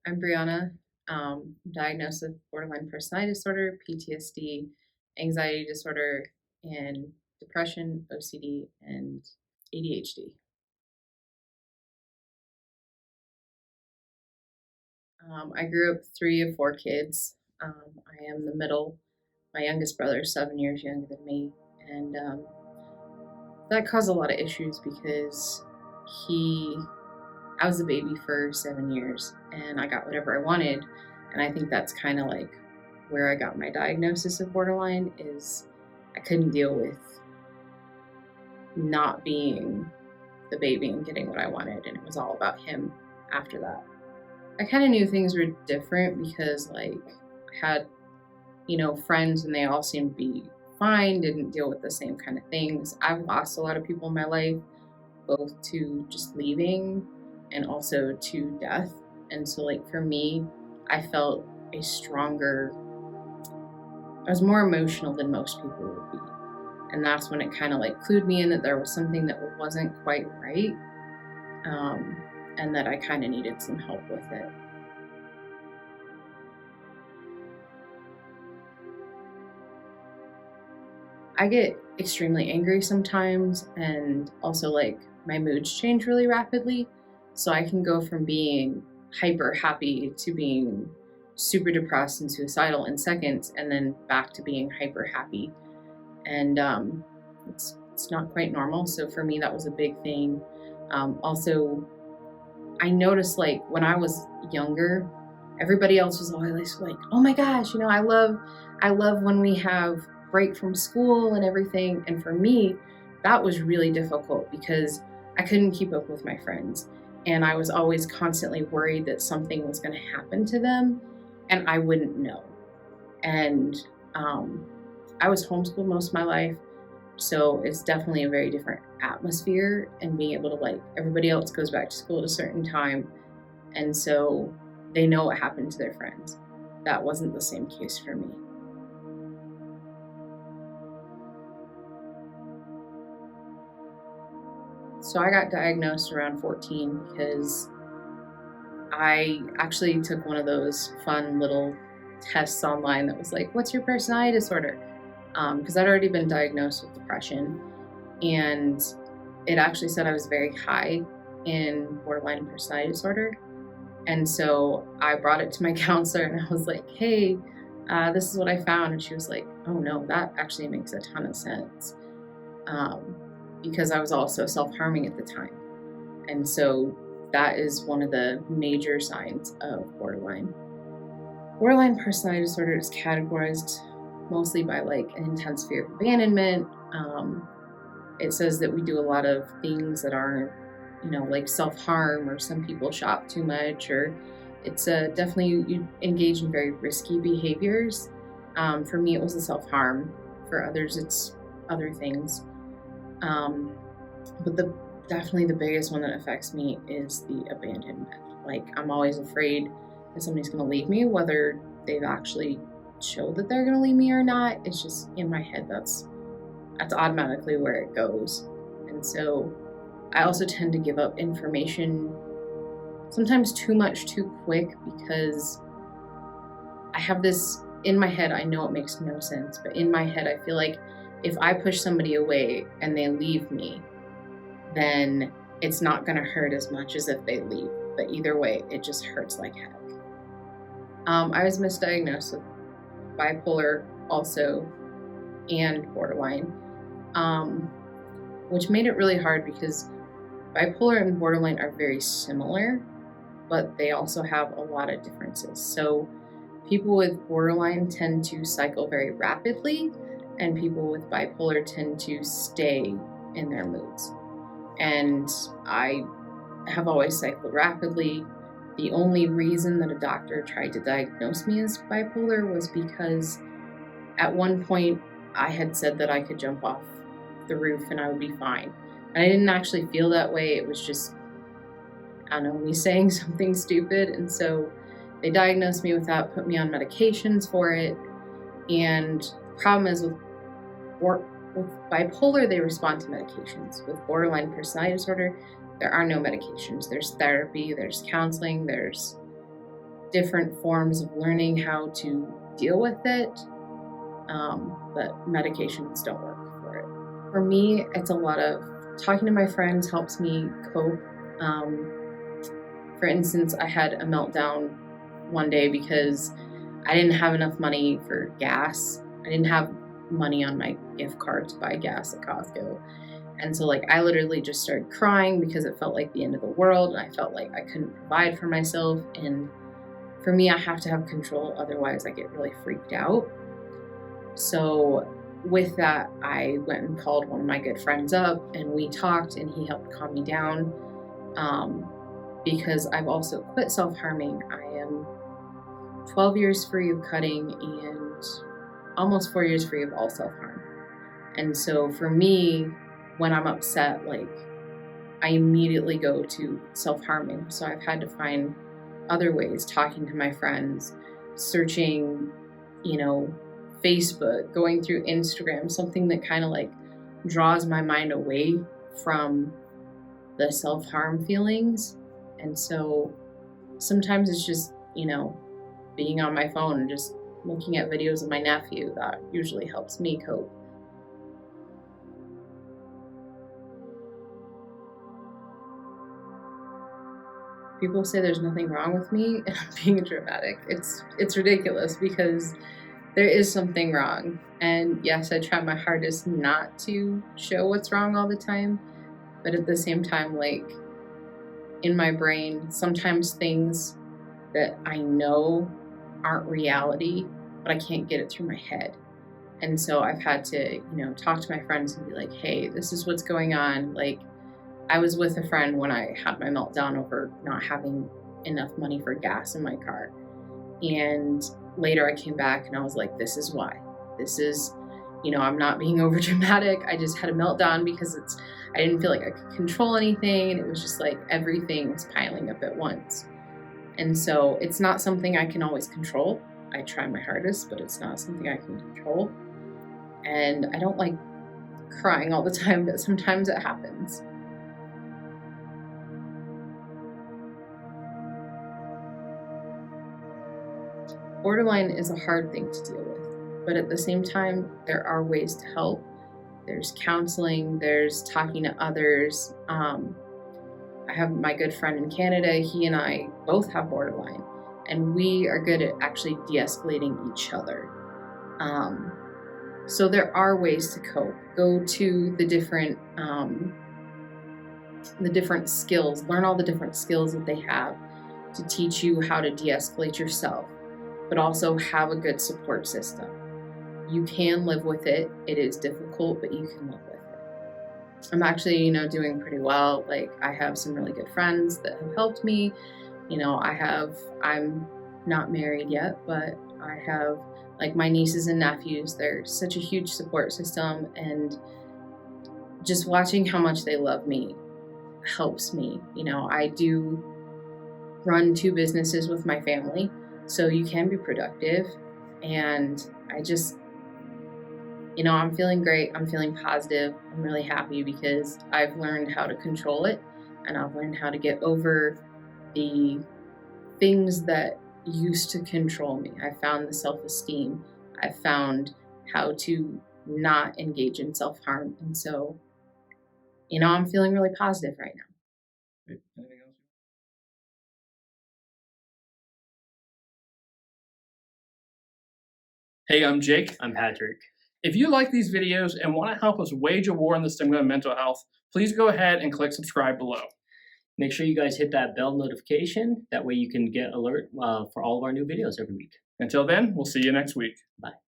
I'm Bryanna, diagnosed with borderline personality disorder, PTSD, anxiety disorder, and depression, OCD, and ADHD. I grew up three of four kids. I am the middle. My youngest brother is 7 years younger than me, and that caused a lot of issues because he I was a baby for 7 years and I got whatever I wanted. And I think that's kind of like where I got my diagnosis of borderline is I couldn't deal with not being the baby and getting what I wanted. And it was all about him after that. I kind of knew things were different because like I had, friends and they all seemed to be fine, didn't deal with the same kind of things. I've lost a lot of people in my life, both to just leaving and also to death. And so, like, for me, I felt a stronger, I was more emotional than most people would be. And that's when it kind of like clued me in that there was something that wasn't quite right, um, and that I kind of needed some help with it. I get extremely angry sometimes, and also like my moods change really rapidly. So I can go from being hyper happy to being super depressed and suicidal in seconds, and then back to being hyper happy. And it's not quite normal. So for me, that was a big thing. Also, I noticed like when I was younger, everybody else was always like, "Oh my gosh, I love when we have break from school and everything." And for me, that was really difficult because I couldn't keep up with my friends, and I was always constantly worried that something was going to happen to them, and I wouldn't know. And um, I was homeschooled most of my life, so it's definitely a very different atmosphere. And being able to like everybody else goes back to school at a certain time, and so they know what happened to their friends. That wasn't the same case for me. So I got diagnosed around 14 because I actually took one of those fun little tests online that was like, "What's your personality disorder?" Because I'd already been diagnosed with depression, and it actually said I was very high in borderline personality disorder. And so I brought it to my counselor and I was like, "Hey, this is what I found." And she was like, "Oh no, that actually makes a ton of sense." Um, because I was also self harming at the time. And so that is one of the major signs of borderline. Borderline personality disorder is categorized mostly by like an intense fear of abandonment. It says that we do a lot of things that aren't, like self harm, or some people shop too much, or it's definitely you engage in very risky behaviors. For me, it was a self harm. For others, it's other things. Um, but definitely the biggest one that affects me is the abandonment. Like I'm always afraid that somebody's going to leave me, whether they've actually showed that they're going to leave me or not. It's just in my head. That's automatically where it goes. And so I also tend to give up information sometimes too much too quick because I have this in my head. I know it makes no sense, but in my head, I feel like if I push somebody away and they leave me, then it's not going to hurt as much as if they leave. But either way, it just hurts like heck. I was misdiagnosed with bipolar also and borderline, um, which made it really hard because bipolar and borderline are very similar, but they also have a lot of differences. So people with borderline tend to cycle very rapidly, and people with bipolar tend to stay in their moods. And I have always cycled rapidly. The only reason that a doctor tried to diagnose me as bipolar was because at one point I had said that I could jump off the roof and I would be fine. And I didn't actually feel that way. It was just, I don't know, me saying something stupid. And so they diagnosed me with that, put me on medications for it. And the problem is with bipolar, they respond to medications. With borderline personality disorder, there are no medications. There's therapy, there's counseling, there's different forms of learning how to deal with it, but medications don't work for it. For me, it's a lot of talking to my friends helps me cope. For instance, I had a meltdown one day because I didn't have enough money for gas. I didn't have money on my gift card to buy gas at Costco. And so I literally just started crying because it felt like the end of the world, and I felt like I couldn't provide for myself. And for me, I have to have control, otherwise I get really freaked out. So with that, I went and called one of my good friends up, and we talked, and he helped calm me down. Because I've also quit self-harming. I am 12 years free of cutting and almost 4 years free of all self-harm. And so for me, when I'm upset, I immediately go to self-harming. So I've had to find other ways, talking to my friends, searching, Facebook, going through Instagram, something that kind of draws my mind away from the self-harm feelings. And so sometimes it's just, being on my phone and just looking at videos of my nephew. That usually helps me cope. People say there's nothing wrong with me, and I'm being dramatic. It's ridiculous because there is something wrong. And yes, I try my hardest not to show what's wrong all the time. But at the same time, in my brain, sometimes things that I know aren't reality, but I can't get it through my head. And so I've had to, talk to my friends and be like, hey, this is what's going on. I was with a friend when I had my meltdown over not having enough money for gas in my car. And later I came back and I was like, this is why. This is, I'm not being over dramatic. I just had a meltdown because I didn't feel like I could control anything. And it was just everything was piling up at once. And so it's not something I can always control. I try my hardest, but it's not something I can control. And I don't like crying all the time, but sometimes it happens. Borderline is a hard thing to deal with, but at the same time, there are ways to help. There's counseling, there's talking to others. I have my good friend in Canada. He and I both have borderline, and we are good at actually de-escalating each other. So there are ways to cope. Go to the different skills, learn all the different skills that they have to teach you how to de-escalate yourself, but also have a good support system. You can live with it. It is difficult, but you can live with it. I'm actually, doing pretty well. I have some really good friends that have helped me. I'm not married yet, but I have my nieces and nephews. They're such a huge support system, and just watching how much they love me helps me. I do run 2 businesses with my family, so you can be productive. And I just, I'm feeling great. I'm feeling positive. I'm really happy because I've learned how to control it, and I've learned how to get over the things that used to control me. I found the self-esteem. I found how to not engage in self-harm. And so, I'm feeling really positive right now. Anything else? Hey, I'm Jake. I'm Patrick. If you like these videos and want to help us wage a war on the stigma of mental health, please go ahead and click subscribe below. Make sure you guys hit that bell notification. That way you can get alert for all of our new videos every week. Until then, we'll see you next week. Bye.